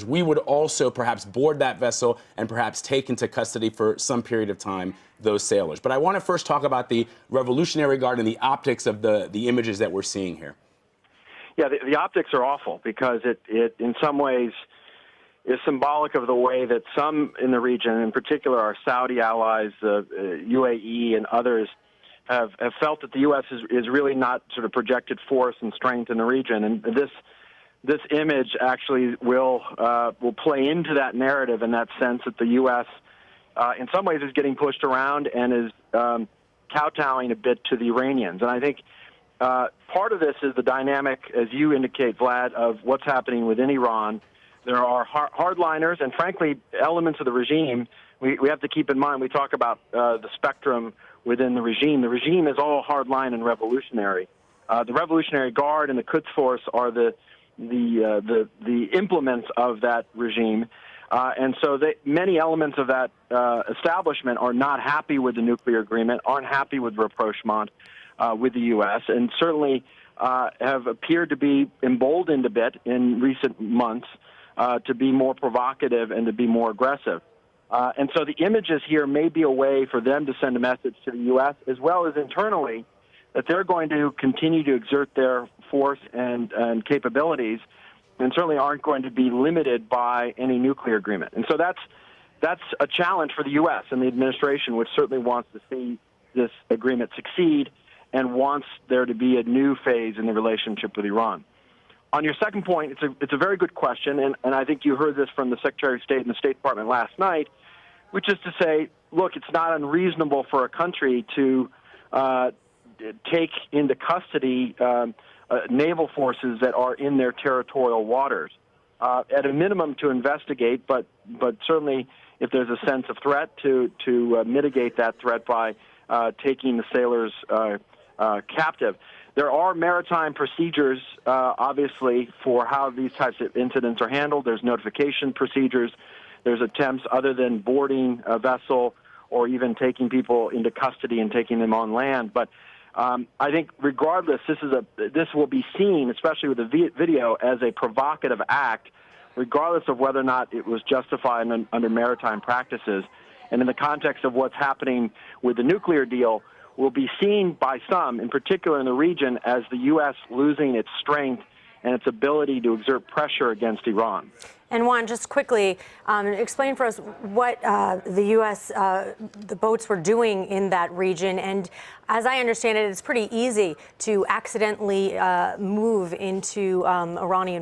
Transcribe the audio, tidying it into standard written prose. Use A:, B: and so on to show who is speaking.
A: we would also perhaps board that vessel and perhaps take into custody for some period of time those sailors. But I want to first talk about the Revolutionary Guard and the optics of the images that we're seeing here.
B: Yeah, the optics are awful because it in some ways is symbolic of the way that some in the region, in particular our Saudi allies, UAE and others, have felt that the U.S. is really not sort of projected force and strength in the region. And this image actually will play into that narrative in that sense that the U.S. In some ways is getting pushed around and is kowtowing a bit to the Iranians. And I think part of this is the dynamic, as you indicate, Vlad, of what's happening within Iran. There are hardliners and, frankly, elements of the regime. We have to keep in mind, we talk about the spectrum within the regime. The regime is all hardline and revolutionary. The Revolutionary Guard and the Quds Force are the implements of that regime. And so many elements of that establishment are not happy with the nuclear agreement, aren't happy with rapprochement with the U.S., and certainly have appeared to be emboldened a bit in recent months to be more provocative and to be more aggressive. And so the images here may be a way for them to send a message to the U.S. as well as internally that they're going to continue to exert their force and capabilities and certainly aren't going to be limited by any nuclear agreement. And so that's a challenge for the U.S. and the administration, which certainly wants to see this agreement succeed and wants there to be a new phase in the relationship with Iran. On your second point, it's a very good question, and I think you heard this from the Secretary of State and the State Department last night, which is to say, look, it's not unreasonable for a country to take into custody naval forces that are in their territorial waters, at a minimum to investigate, but certainly if there's a sense of threat to mitigate that threat by taking the sailors captive. There are maritime procedures, obviously, for how these types of incidents are handled. There's notification procedures. There's attempts other than boarding a vessel or even taking people into custody and taking them on land. But I think regardless, this will be seen, especially with the video, as a provocative act, regardless of whether or not it was justified under maritime practices. And in the context of what's happening with the nuclear deal, will be seen by some, in particular in the region, as the U.S. losing its strength and its ability to exert pressure against Iran.
C: And Juan, just quickly, explain for us what the U.S. The boats were doing in that region. And as I understand it, it's pretty easy to accidentally move into Iranian